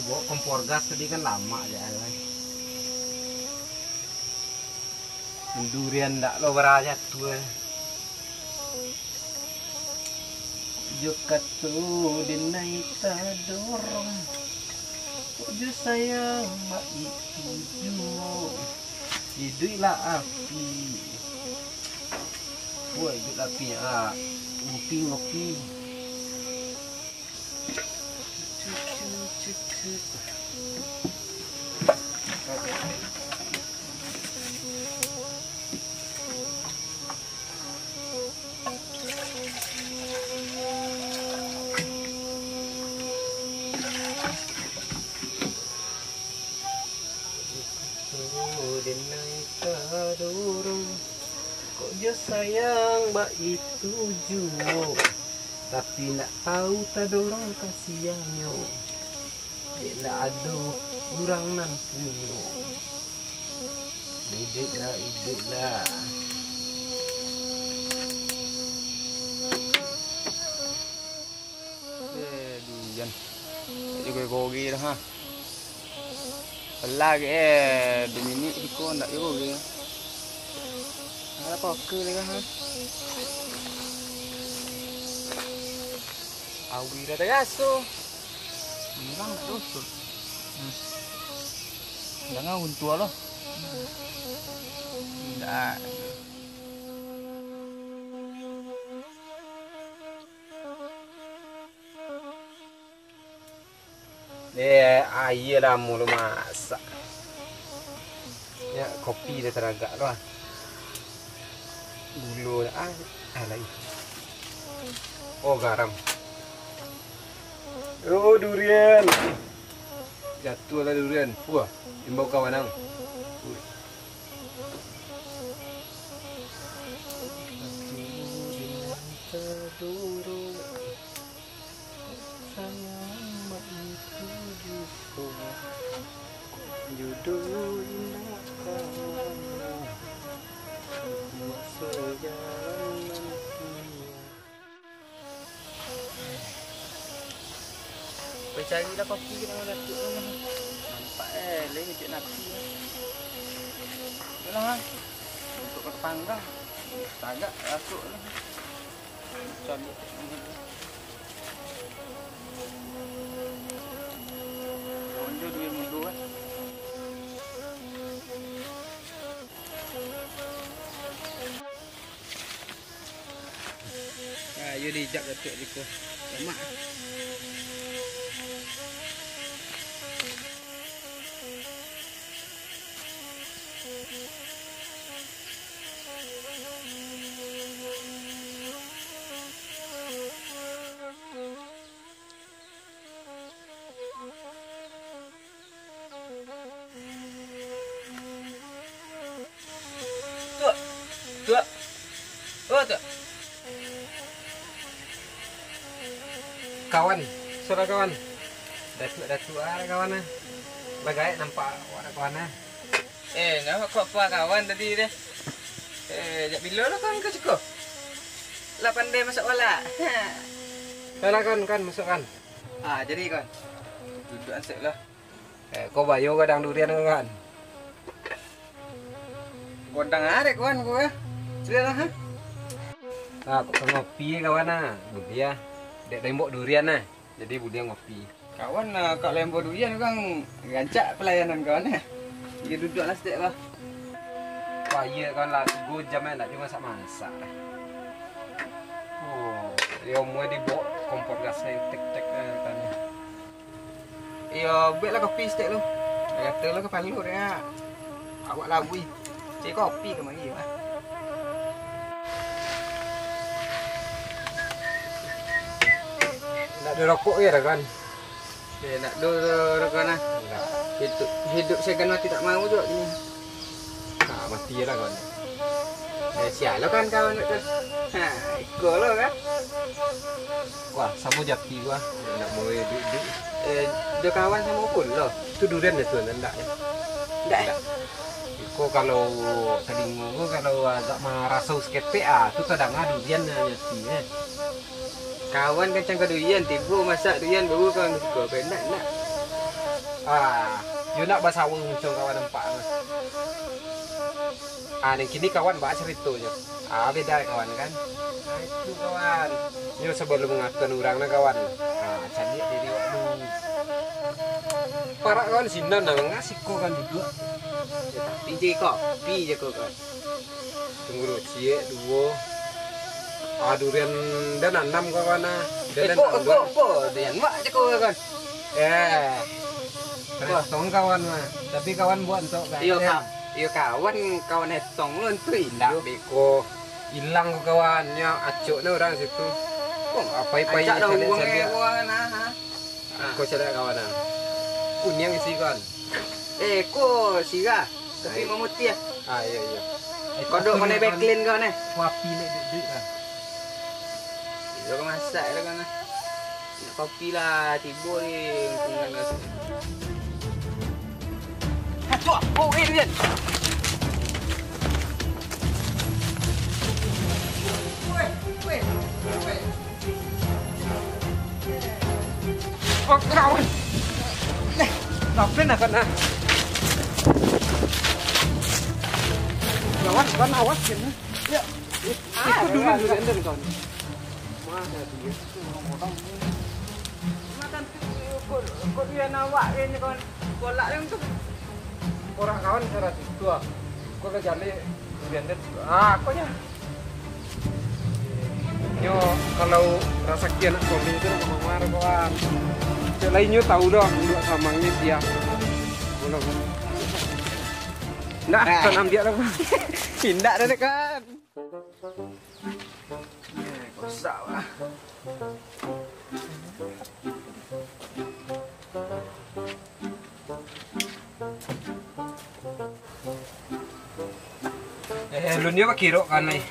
Bawa kompor gas tadi kan lama aja kan. Durian ndak lo beraja tuh. Juga tuh dinai dorong. Uju sayang mak itu juo. Hiduplah api. Wah, hidup api ya. Ngopi. Kok dia sayang mbak itu juo, tapi nak tahu tak dorong kasihannya. Dia nak ada kurang nan punya. Hidup lah. Diyan. Juga gogi dah ha. Lagi Dominic iko ndak gogi. Ada poker lagi ha. Awi dah gaso. Hilang terus. Jangan untua loh. Ndak. Air lah mulu masak. Ya kopi dia teragak lah. Gula lagi. Oh garam. Oh durian. Jatuh lah durian. Wah, imbau kawan ang. Carilah kopi kita nak datuk ni. Nampak lain cik nasi. Yalah untuk ke panggang. Tagak datuk ni. Cari ni. Onjo duit mundur kan. Ayo dijak datuk Riko. Mak. Tuh. Kawan, suara kawan. Datuk ada kawan ah. Bagai nampak ada kawan ah. Nampak kok apa kawan tadi deh. Jak bila lah kan kau cukup. Lah pandai masak bola. Sana kan masuk kan. Jadi kan. Duduk asik lah. Kau bayo kadang durian kan. Gondang arek kawan kau ya. Sudah lah ha. Aku ngopi kawan ah. Budia. Dek tembok durian ah. Jadi Budia ngopi. Kawan kak lembo durian kan gancak pelayanan kawan ya. Dia duduk lah sedek lah. Wah iya kan lah. 2 jam nak cuma masak. Oh, dia mau dibawa kompor gasnya tek-tek kan. Iya, buatlah kopi sedek lu. Kata lu ke palu dia. Awak labui. Cik kopi ke mari lah. Nak ada rokok ya kan? Nak rokok nah. Hidup saya kan mati tak mau juga ni. Mati lah kawan. Sial lo kan kawan tu. Ikut lo kan. Wah, sama jati gua. Nak mau duduk. Dia kawan sama pun lo. Itu durian ya tuan, enggak ya? Enggak. Kok kalau tadi ngomong kalau agak merasa skepe tu kadang durian jati ya. Kawan kencang ke durian, tiba masak durian baru kawan suka. Nak. Yun nak basawang muncul kawan empat. Yang kini kawan baca ceritanya. Beda kawan kan. Nah itu kawan. Yo sebelum ngatur orang na kawan. Cari diri waktu. Para kawan sinan nang ngasih kok kan duduk. Tapi kok, pi je kok kan. Tunggu dulu, cie dua. Durian dan 6 kawan na. Kok dia mak je kok kan. Tong kawan mah. Tapi kawan buat untuk kan. Iya kawan hetong lu tuh Ndak beko hilang kawannya acuknya orang situ. Apa-apa yang saya Kau cerita kawan kunyang isi kan. Kok siga tapi memutih ya. Iya. Kodok mana backlin kau nih? Kopi le duduk lah. Iya kau masak lah kan. Kopi lah tiba ni dengan nasi. Hacua, ini. Oh kawan. Ngapain nak kan? Kawan awas kan. Ya. Itu dulu kawan. Mana dia? Makan kok dia nawak ini kawan. Kolak yang tu. Orang kawan cara situ Kau ke jali durian kau ya. Nyo kalau rasa kian suami itu nak marah kawan. Cek lainnya tahu dong, dua samangnya dia. Belum. Nggak, tanam dia dong. Tindak dah kan. Kosak lah. Lunnya pak kiro kan nih.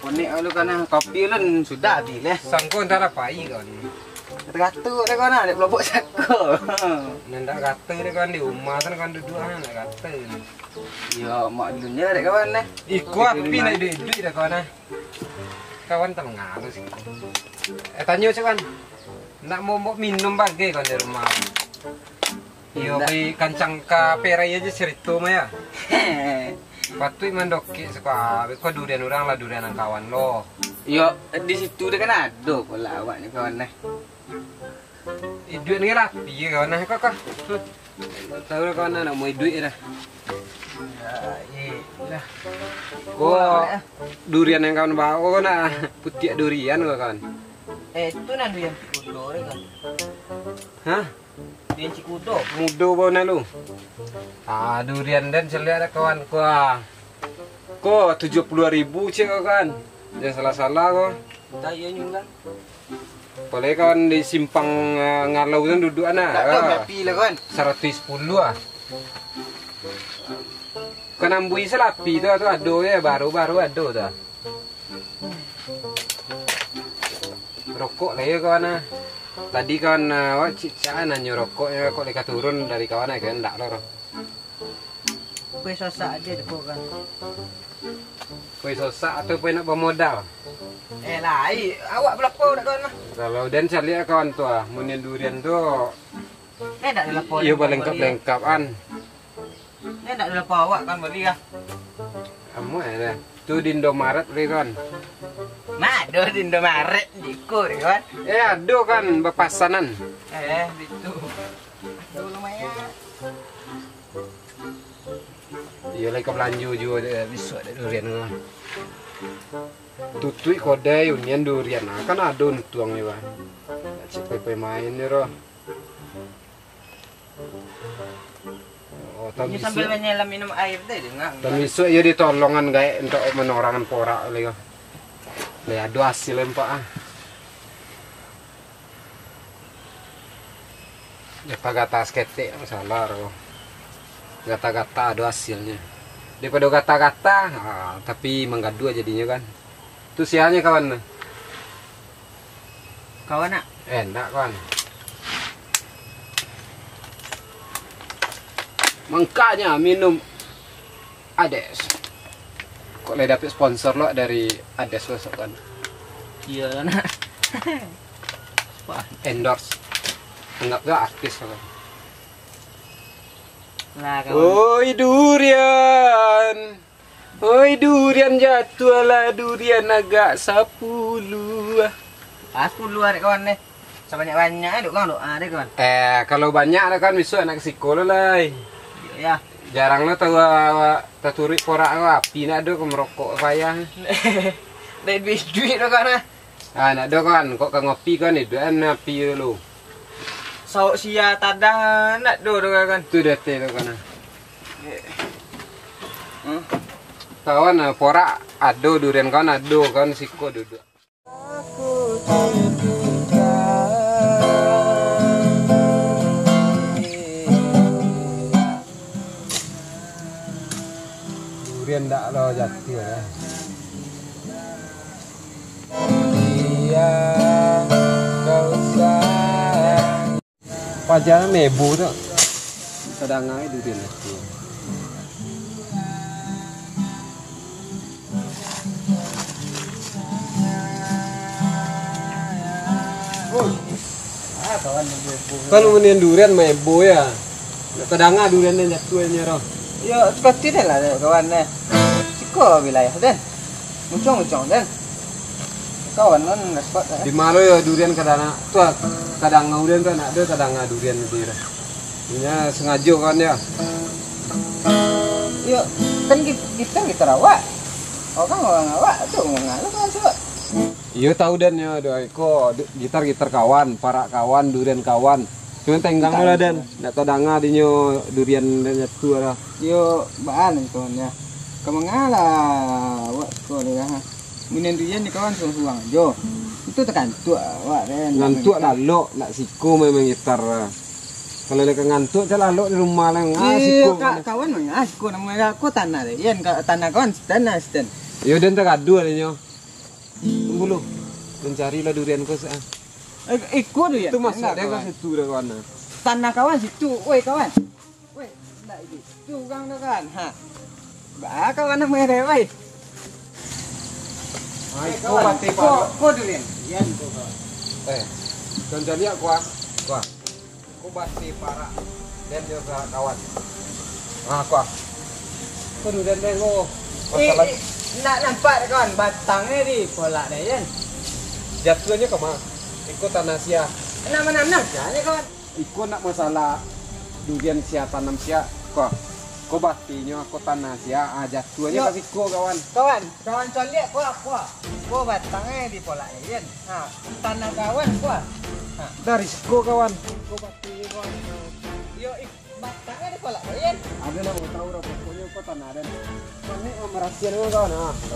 Konek lu kan kopi lu sudah habis lah. Sangko antara pai kan. Gatuk dah kan ada pelopok sako. Ndak kata dia kan di rumah kan duduk nak kata. Ya mak dunia dah kawan nah. Iku api nak duit dah kawan. Kawan tak mengaruh sih. Tanya kawan. Nak mau minum bagai kan di rumah. Iyo beli kancang ka perai aja cerita mah ya. Patut mandoki suka. Kau durian orang lah durian kawan lo. Yo di situ dah kan ada kau lawak ni kawan nah. Duit ni rapi ya kawan nah kok. Tahu kawan nak mau duit dah. Ya, Kau durian yang kawan bawa nak putih durian kau kawan. itu nak durian cikudo kan. Hah? Durian cikudo. Mudo bau na lu. Durian dan celia ada kawan kau. Kau 70.000 cek kau kan. Jangan salah-salah kau. Tak iya juga. Boleh kawan di simpang ngalau kan duduk anak. Tak tahu berapa lah kan. 110 ah. Kau nambui selapi tu ado ya baru-baru ado tu. Rokok lah ya kawan ah. Tadi kawan awak cicaan nanya rokok ya kok leka turun dari kawan ya kan ndak lor. Kue sosak aja tu kan. Kue sosak atau kue nak bermodal? Lai, awak berapa dak kawan mah? Kalau dan saya lihat kawan tu munin durian tu. Tak ada lapor. Iya lengkap-lengkap an. Tak ada lapor awak kan beli lah. Kamu ada. Tu di Indomaret beli kan. Ada di Indomaret dikur kan. Ada kan bepasanan. Itu. Ada lumayan. Iya lagi belanja juga besok ada durian kan. Tutui kode unian durian kan ada untuang ni bah. Cik pepe main ni roh. Ini sambil menyelam minum air deh dengar. Dan besok ia ditolongan gaya untuk menorangan porak lagi. Lihat ada hasil empat Gata-gata sketek masalah roh. Gata-gata ada hasilnya. Daripada gata-gata, tapi menggadu jadinya kan. Itu sialnya kawan. Kawan nak? Enak kawan. Makanya minum Ades. Kok le dapet sponsor lo dari Ades besok kan? Iya nak. Endorse. Anggap gak artis kan? Lah kawan. Oi durian. Oi durian jatuh lah durian agak 10. Aku luar kawan deh. Sebanyak-banyak duk bang duk. Deh kawan. Kalau banyak lah kan besok anak sekolah lah. Ya. Jarang lah tahu taturi korak api nak do merokok payah. Dari duit dok kan. Nak do kan kok ke ngopi kan itu api lu. Sauk sia tada nak do kan. Tu dah teh do kan. Kawan porak ado durian kawan ado kan siko duduk. Aku durian dak lo jatuh ya. Dia kau sayang. Pajarnya mebu tu. Sedang ngai durian itu. Kalau menian durian mebu ya. Sedang ngai durian yang jatuhnya roh. Ya, seperti dah lah kawan deh. Siko wilayah dan. Muncung dan. Kawan kan spot. Di mana ya durian kadang tu kadang durian tu ada kadang durian di dia. Ini sengaja kan ya. Ya, kan kita rawat. Orang awak tu ngalu kan sebab. Iya tahu dan ya doy ko gitar kawan, para kawan, durian kawan. Cuma tenggang lah dan nak tahu danga dinyo durian dan jatuh lah. Yo baan kawan ya. Kemangala awak ko dia ha. Minen durian ni kawan suang jo. Itu tekan tua awak dan. Ngantuk lah lo nak siku memang gitar. Kalau dia ngantuk jalan lo di rumah lah siku. Kawan mah siku namanya aku tanah deh. Yen tanah kawan tanah sten. Yo dan terkadu dinyo. Tunggu lu. Mencarilah durian kau sah. Ikut durian. Itu masuk dia kan situ dah kawan. Tanah kawan situ. Woi kawan. Woi, dak itu. Tu kang dah kan. Ha. Ba kawan namanya deh, woi. Kau durian. Yan tu kawan. Kau jadi aku Kau bati para dan juga kawan. Aku. Kau durian deh kau. Nak nampak kawan batangnya di pola deh yan. Jatuhnya kemana? Ikut tanah sia. Nama ya kawan. Ikut nak masalah durian sia tanam sia. Kau batinya aku tanah sia. Jatuhnya kasih kau kawan. Kawan lihat kau batangnya di pola deh yan. Ha, tanah kawan kau. Dari kau kawan. Kau bati kawan. Yo batangnya di pola deh yan. Ada nak mau tahu pokoknya kau tanah dan. Ini merahsia dulu kawan.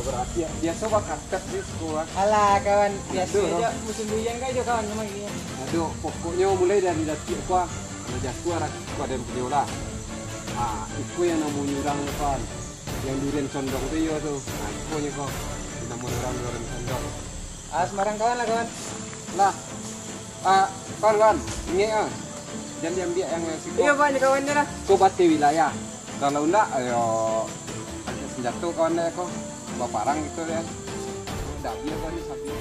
Berahsia. Biasa bakal kat di sekolah. Alah kawan biasa aja musim durian kan aja kawan memang ini. Aduh, pokoknya mulai dari jatuh kuah, jatuh arah kuah dan penyola. Itu yang namun nyurang kawan. Yang durian condong tu yo tu. Itu nya kau. Namun nyurang durian condong. Semarang kawan lah kawan. Lah. Kawan, ini jangan diambil yang situ. Iya banyak kawannya lah. Kau bati wilayah. Kalau enggak, ayo jatuh kawan aku. Baparang gitu ya. Dah biar kan sapi.